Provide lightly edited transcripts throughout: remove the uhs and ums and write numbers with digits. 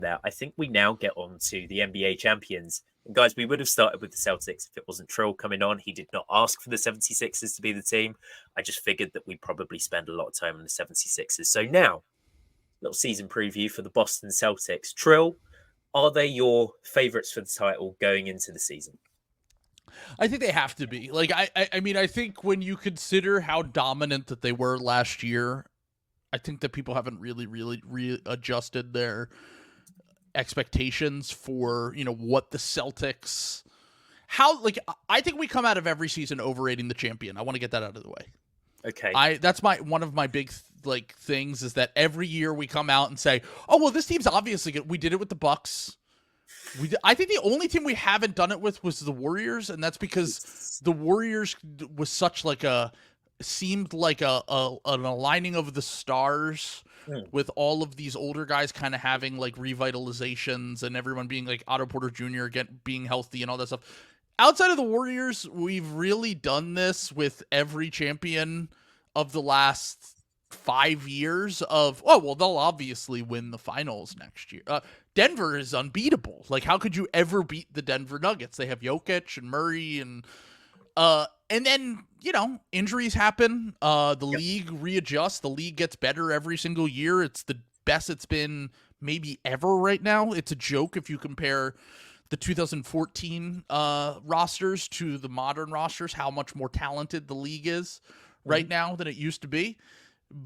there, I think we now get on to the NBA champions. And guys, we would have started with the Celtics if it wasn't Trill coming on. He did not ask for the 76ers to be the team. I just figured that we'd probably spend a lot of time on the 76ers. So now, little season preview for the Boston Celtics. Trill, are they your favourites for the title going into the season? I think they have to be. Like, I mean, I think when you consider how dominant that they were last year, I think that people haven't really readjusted their expectations for, what the Celtics, I think we come out of every season overrating the champion. I want to get that out of the way. Okay. That's one of my big things is that every year we come out and say, oh, well, this team's obviously good. We did it with the Bucks. I think the only team we haven't done it with was the Warriors, and that's because the Warriors was such seemed like an aligning of the stars with all of these older guys kind of having like revitalizations and everyone being like Otto Porter Jr. being healthy and all that stuff. Outside of the Warriors, we've really done this with every champion of the last 5 years of, oh, well, they'll obviously win the finals next year. Denver is unbeatable. Like, how could you ever beat the Denver Nuggets? They have Jokic and Murray and then, injuries happen. The league readjusts. The league gets better every single year. It's the best it's been maybe ever right now. It's a joke if you compare the 2014 rosters to the modern rosters, how much more talented the league is right now than it used to be.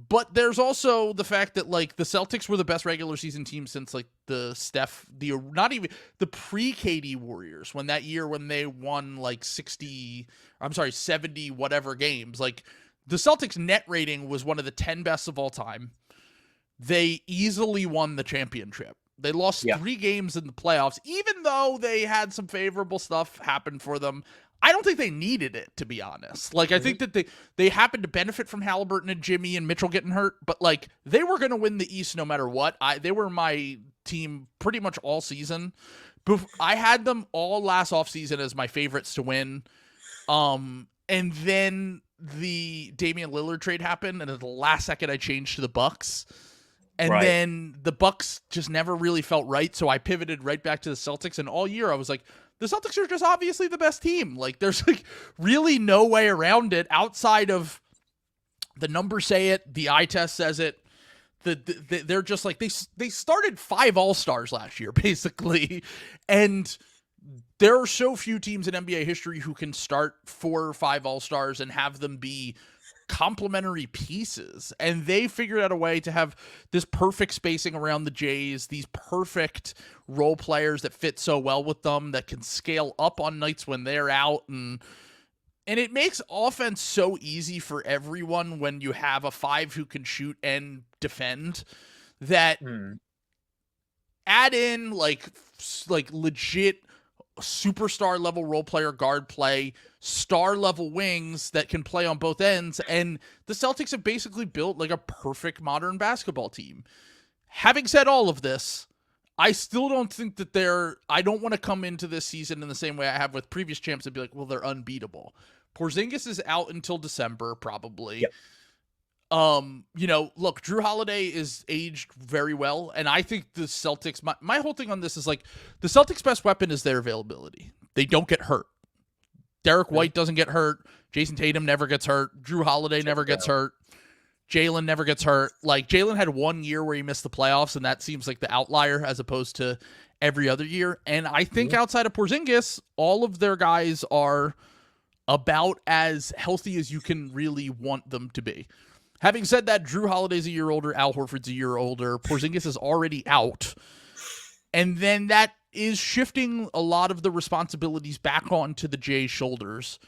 But there's also the fact that like the Celtics were the best regular season team since like not even the pre-KD Warriors when they won like 70 whatever games. Like the Celtics net rating was one of the 10 best of all time. They easily won the championship. They lost 3 games in the playoffs, even though they had some favorable stuff happen for them. I don't think they needed it, to be honest. Like, I think that they happened to benefit from Halliburton and Jimmy and Mitchell getting hurt, but like they were going to win the East no matter what. They were my team pretty much all season. I had them all last offseason as my favorites to win. And then the Damian Lillard trade happened, and at the last second I changed to the Bucks. And then the Bucks just never really felt right, so I pivoted right back to the Celtics, and all year I was like, the Celtics are just obviously the best team. Like, there's like really no way around it outside of the numbers say it, the eye test says it. They're just like, they started 5 All-Stars last year, basically, and there are so few teams in NBA history who can start 4 or 5 All-Stars and have them be complementary pieces, and they figured out a way to have this perfect spacing around the Jays, these perfect role players that fit so well with them, that can scale up on nights when they're out, and it makes offense so easy for everyone when you have a 5 who can shoot and defend, that add in like legit superstar level role player guard play, star level wings that can play on both ends, and the Celtics have basically built like a perfect modern basketball team. Having said all of this, I still don't think that I don't want to come into this season in the same way I have with previous champs and be like, well, they're unbeatable. Porzingis is out until December, probably. Yep. Look, Drew Holiday is aged very well, and I think the Celtics, my whole thing on this is like, the Celtics' best weapon is their availability. They don't get hurt. Derek White doesn't get hurt. Jason Tatum never gets hurt. Drew Holiday never gets hurt. Jaylen never gets hurt. Like, Jaylen had 1 year where he missed the playoffs, and that seems like the outlier as opposed to every other year. And I think outside of Porzingis, all of their guys are about as healthy as you can really want them to be. Having said that, Drew Holiday's a year older, Al Horford's a year older, Porzingis is already out, and then that is shifting a lot of the responsibilities back onto the Jays' shoulders,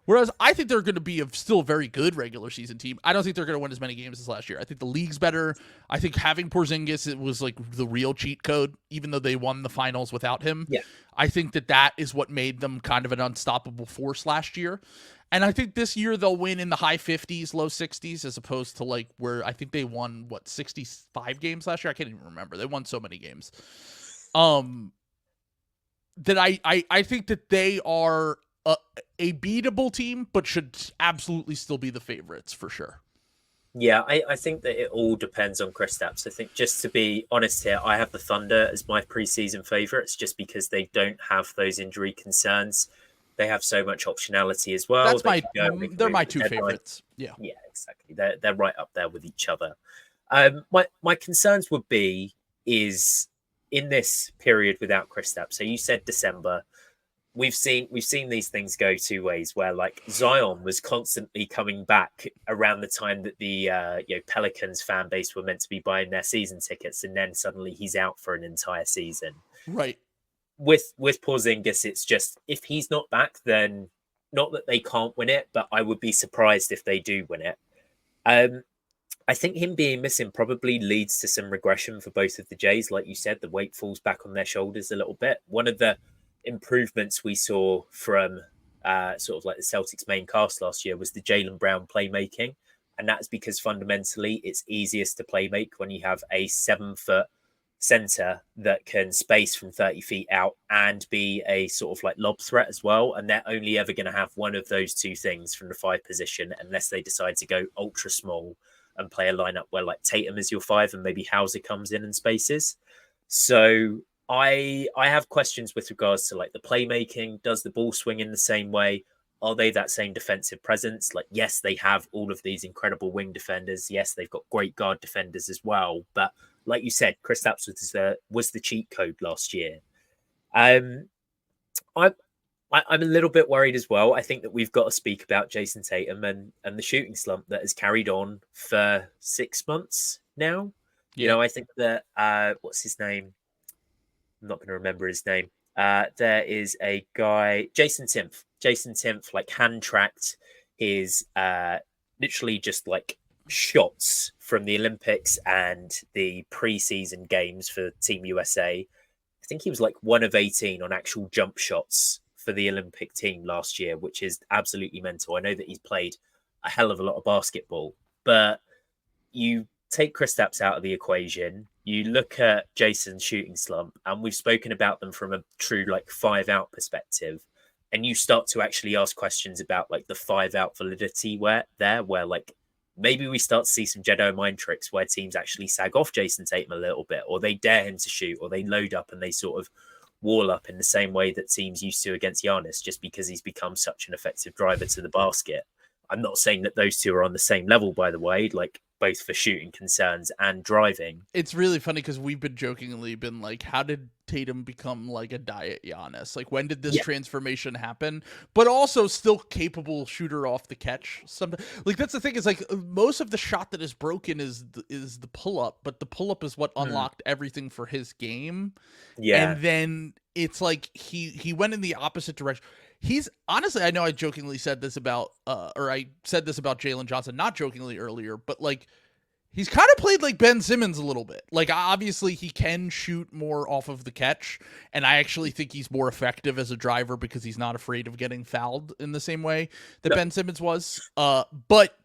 whereas I think they're going to be still a very good regular season team. I don't think they're going to win as many games as last year. I think the league's better. I think having Porzingis, it was like the real cheat code, even though they won the finals without him. Yeah. I think that is what made them kind of an unstoppable force last year. And I think this year they'll win in the high 50s, low 60s, as opposed to like where I think they won, 65 games last year? I can't even remember. They won so many games. That I think that they are a beatable team, but should absolutely still be the favorites for sure. Yeah, I think that it all depends on Kristaps. I think, just to be honest here, I have the Thunder as my preseason favourites just because they don't have those injury concerns. They have so much optionality as well. That's They my can go, they can they're move my at the two deadline. favorites. Yeah. Yeah, exactly. They're right up there with each other. My concerns would be is in this period without Kristaps. So you said December. We've seen these things go two ways, where like Zion was constantly coming back around the time that the Pelicans fan base were meant to be buying their season tickets, and then suddenly he's out for an entire season. Right. With Porzingis, it's just, if he's not back, then not that they can't win it, but I would be surprised if they do win it. I think him being missing probably leads to some regression for both of the Jays. Like you said, the weight falls back on their shoulders a little bit. One of the improvements we saw from sort of like the Celtics main cast last year was the Jaylen Brown playmaking. And that's because fundamentally it's easiest to playmake when you have a 7 foot center that can space from 30 feet out and be a sort of like lob threat as well. And they're only ever going to have one of those two things from the 5 position unless they decide to go ultra small and play a lineup where like Tatum is your 5 and maybe Hauser comes in and spaces. So I have questions with regards to like the playmaking. Does the ball swing in the same way? Are they that same defensive presence? Like, yes, they have all of these incredible wing defenders. Yes, they've got great guard defenders as well. But like you said, Kristaps was the cheat code last year. I'm a little bit worried as well. I think that we've got to speak about Jason Tatum and the shooting slump that has carried on for 6 months now. Yeah. You know, I think that what's his name? I'm not going to remember his name. There is a guy, Jason Timpf. Jason Timpf, like, hand tracked his literally just like shots from the Olympics and the preseason games for Team USA. I think he was like 1 of 18 on actual jump shots for the Olympic team last year, which is absolutely mental. I know that he's played a hell of a lot of basketball, but you take Kristaps out of the equation, you look at Jason's shooting slump, and we've spoken about them from a true like 5 out perspective, and you start to actually ask questions about like the 5 out validity where like maybe we start to see some Jedi mind tricks where teams actually sag off Jason Tatum a little bit, or they dare him to shoot, or they load up and they sort of wall up in the same way that teams used to against Giannis, just because he's become such an effective driver to the basket. I'm not saying that those two are on the same level, by the way, like both for shooting concerns and driving. It's really funny because we've been jokingly been like, how did Tatum become like a diet Giannis? Like, when did this transformation happen? But also still capable shooter off the catch. Like, that's the thing, is like most of the shot that is broken is the pull up, but the pull up is what unlocked everything for his game. Yeah. And then it's like he went in the opposite direction. He's honestly, I know I jokingly said this about, or I said this about Jalen Johnson, not jokingly earlier, but like he's kind of played like Ben Simmons a little bit. Like, obviously he can shoot more off of the catch, and I actually think he's more effective as a driver because he's not afraid of getting fouled in the same way that Ben Simmons was. But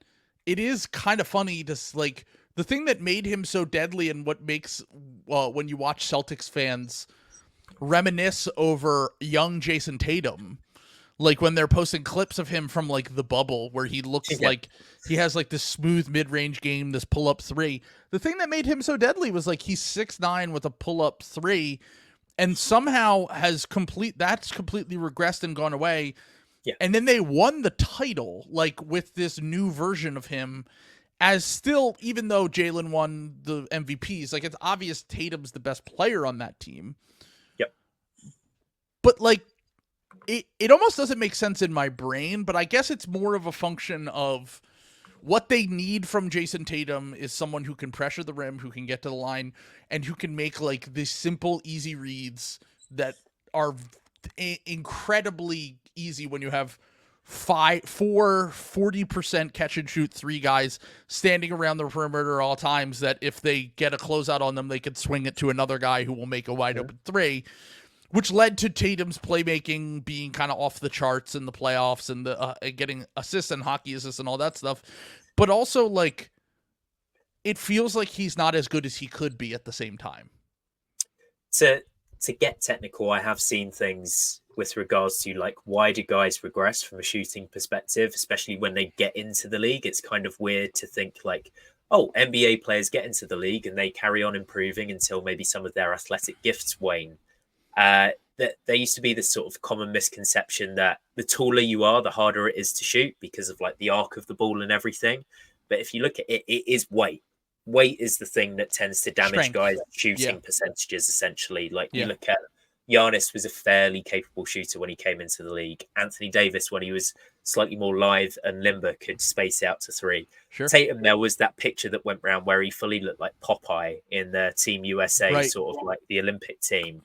it is kind of funny to like the thing that made him so deadly, and what makes when you watch Celtics fans reminisce over young Jason Tatum. Like when they're posting clips of him from like the bubble where he looks like he has like this smooth mid-range game, this pull-up 3. The thing that made him so deadly was like he's 6'9" with a pull-up 3, and somehow that's completely regressed and gone away. Yeah. And then they won the title like with this new version of him, as still, even though Jaylen won the MVPs, like it's obvious Tatum's the best player on that team. Yep. But like it almost doesn't make sense in my brain, but I guess it's more of a function of what they need from Jason Tatum is someone who can pressure the rim, who can get to the line, and who can make like these simple, easy reads that are incredibly easy when you have 40% catch and shoot 3 guys standing around the perimeter all times, that if they get a closeout on them, they could swing it to another guy who will make a wide open 3. Which led to Tatum's playmaking being kind of off the charts in the playoffs, and the getting assists and hockey assists and all that stuff. But also, like, it feels like he's not as good as he could be at the same time. To get technical, I have seen things with regards to like why do guys regress from a shooting perspective, especially when they get into the league. It's kind of weird to think like, oh, NBA players get into the league and they carry on improving until maybe some of their athletic gifts wane. That there used to be this sort of common misconception that the taller you are, the harder it is to shoot because of like the arc of the ball and everything. But if you look at it, it is weight. Weight is the thing that tends to damage guys' shooting percentages, essentially. Like you look at Giannis was a fairly capable shooter when he came into the league. Anthony Davis, when he was slightly more lithe and limber, could space out to three. Sure. Tatum, there was that picture that went around where he fully looked like Popeye in the Team USA, sort of like the Olympic team.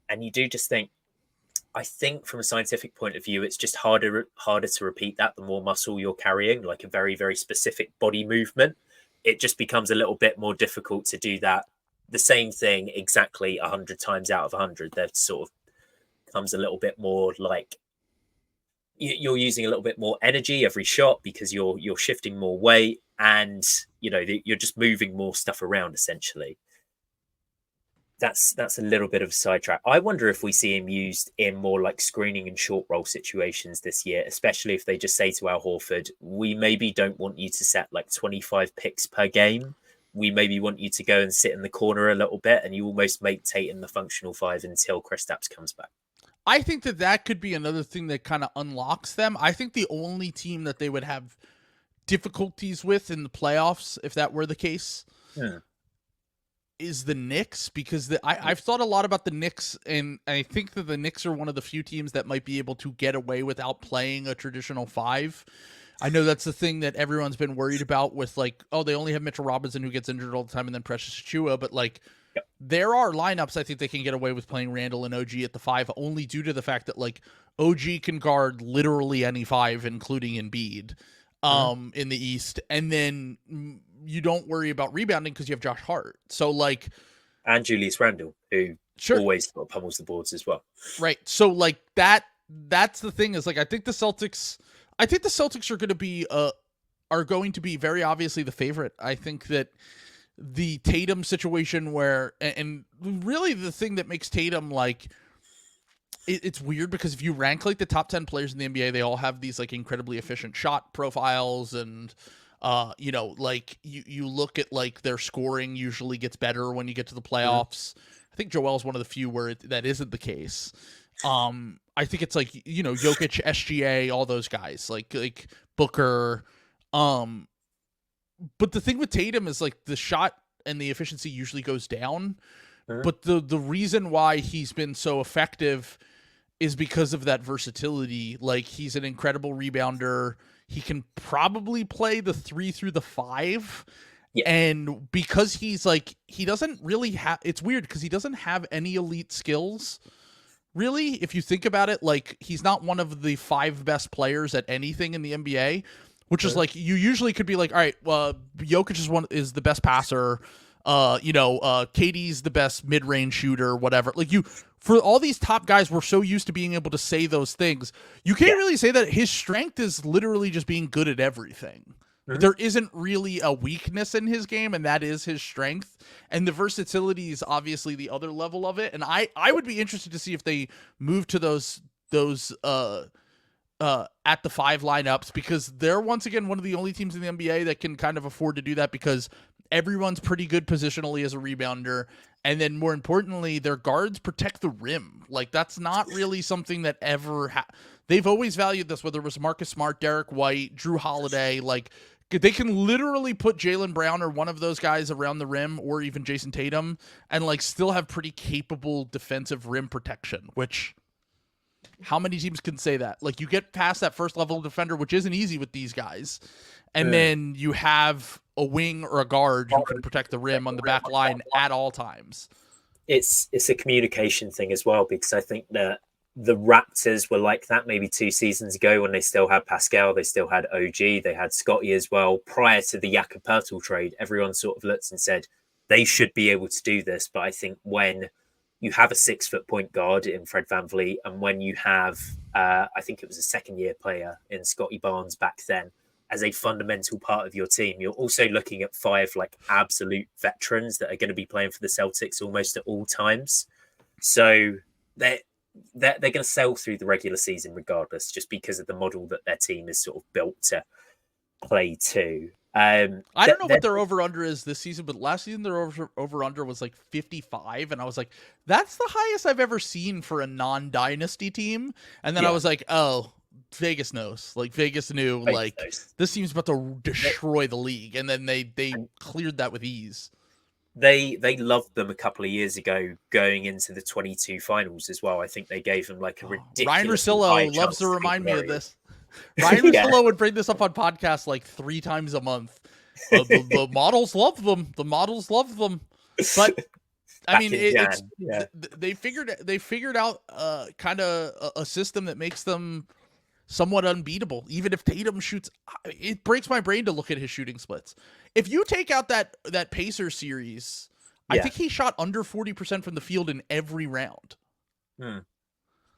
And you do just think, I think from a scientific point of view, it's just harder to repeat that the more muscle you're carrying, like a very, very specific body movement. It just becomes a little bit more difficult to do that. The same thing exactly 100 times out of 100. That sort of comes a little bit more like you're using a little bit more energy every shot because you're shifting more weight and you're just moving more stuff around essentially. That's a little bit of a sidetrack. I wonder if we see him used in more like screening and short roll situations this year, especially if they just say to Al Horford, we maybe don't want you to set like 25 picks per game. We maybe want you to go and sit in the corner a little bit, and you almost make Tatum the functional five until Kristaps comes back. I think that could be another thing that kind of unlocks them. I think the only team that they would have difficulties with in the playoffs, if that were the case, is the Knicks, because I've thought a lot about the Knicks, and I think that the Knicks are one of the few teams that might be able to get away without playing a traditional five. I know that's the thing that everyone's been worried about with like, oh, they only have Mitchell Robinson who gets injured all the time and then Precious Achiuwa, but like there are lineups I think they can get away with playing Randall and OG at the five only due to the fact that like OG can guard literally any five, including Embiid in the East, and then you don't worry about rebounding because you have Josh Hart. So like, and Julius Randle, who always pummels the boards as well. Right. So like that's the thing is like, I think the Celtics are going to be very obviously the favorite. I think that the Tatum situation where, and really the thing that makes Tatum like, it's weird because if you rank like the top 10 players in the NBA, they all have these like incredibly efficient shot profiles and, like you look at like their scoring usually gets better when you get to the playoffs. I think Joel's one of the few where that isn't the case. I think it's like, Jokic, SGA, all those guys like Booker. But the thing with Tatum is like the shot and the efficiency usually goes down. But the reason why he's been so effective is because of that versatility. Like he's an incredible rebounder. He can probably play the 3 through the 5. Yeah. And because he's like, he doesn't really have, it's weird because he doesn't have any elite skills. Really, if you think about it, like he's not one of the 5 best players at anything in the NBA, which is like, you usually could be like, all right, well, Jokic is the best passer. KD's the best mid-range shooter, whatever. Like for all these top guys, we're so used to being able to say those things. You can't really say that his strength is literally just being good at everything. There isn't really a weakness in his game, and that is his strength. And the versatility is obviously the other level of it. And I would be interested to see if they move to those at the 5 lineups, because they're once again one of the only teams in the NBA that can kind of afford to do that, because everyone's pretty good positionally as a rebounder. And then more importantly, their guards protect the rim. Like that's not really something that ever they've always valued this, whether it was Marcus Smart, Derek White, Drew Holiday. Like they can literally put Jaylen Brown or one of those guys around the rim, or even Jason Tatum, and like still have pretty capable defensive rim protection, which how many teams can say that? Like you get past that first level defender, which isn't easy with these guys. And then you have a wing or a guard who can protect the rim on the back line at all times. It's a communication thing as well, because I think that the Raptors were like that maybe 2 seasons ago when they still had Pascal, they still had OG, they had Scotty as well. Prior to the Jakob Poeltl trade, everyone sort of looked and said they should be able to do this. But I think when you have a 6-foot point guard in Fred VanVleet, and when you have, I think it was a second-year player in Scotty Barnes back then, as a fundamental part of your team, you're also looking at 5 like absolute veterans that are going to be playing for the Celtics almost at all times. So they're going to sell through the regular season regardless, just because of the model that their team is sort of built to play to. I don't know what their over-under is this season, but last season their over-under was like 55, and I was like, that's the highest I've ever seen for a non-dynasty team. And then I was like, oh, Vegas knows. Like, Vegas knew, this team's about to destroy the league, and then they cleared that with ease. They loved them a couple of years ago going into the 22 finals as well. I think they gave them like a ridiculous. Ryan Russillo loves to remind me of this. Ryan Russillo would bring this up on podcasts like 3 times a month. The models love them. The models love them. But I mean, they figured out kind of a system that makes them somewhat unbeatable. Even if Tatum shoots, it breaks my brain to look at his shooting splits. If you take out that Pacers series, I think he shot under 40% from the field in every round.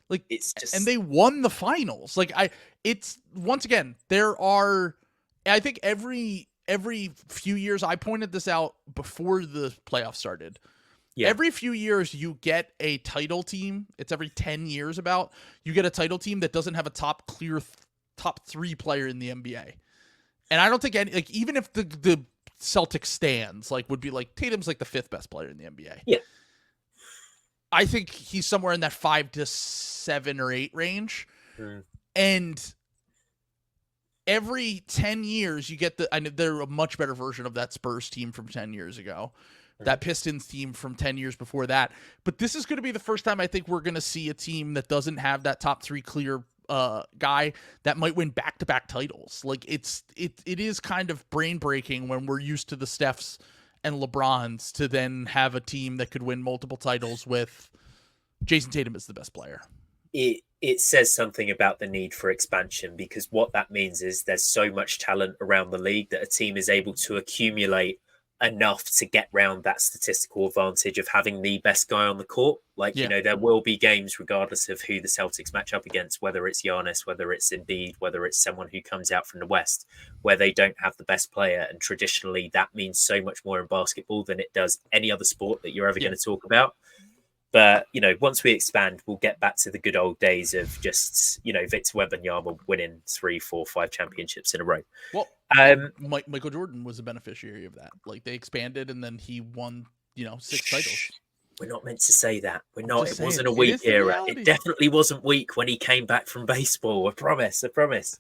Like, it's just... and they won the finals. Like, it's once again, I think every few years, I pointed this out before the playoffs started. Yeah. Every few years you get a title team. It's every 10 years about. You get a title team that doesn't have a top 3 player in the NBA. And I don't think even if the Celtics stands would be like Tatum's like the 5th best player in the NBA. Yeah. I think he's somewhere in that 5 to 7 or 8 range. And every 10 years you get they're a much better version of that Spurs team from 10 years ago. That Pistons team from 10 years before that. But this is going to be the first time I think we're going to see a team that doesn't have that top 3 clear guy that might win back-to-back titles. Like, it is kind of brain-breaking when we're used to the Stephs and LeBrons to then have a team that could win multiple titles with Jason Tatum as the best player. It says something about the need for expansion, because what that means is there's so much talent around the league that a team is able to accumulate enough to get round that statistical advantage of having the best guy on the court. There will be games regardless of who the Celtics match up against, whether it's Giannis, whether it's Embiid, whether it's someone who comes out from the West, where they don't have the best player. And traditionally that means so much more in basketball than it does any other sport that you're ever going to talk about. But, once we expand, we'll get back to the good old days of just, Victor Wembanyama winning 3, 4, 5 championships in a row. Well, Michael Jordan was a beneficiary of that. Like, they expanded and then he won, 6 titles. We're not meant to say that. We're not. It wasn't a weak era. It definitely wasn't weak when he came back from baseball. I promise.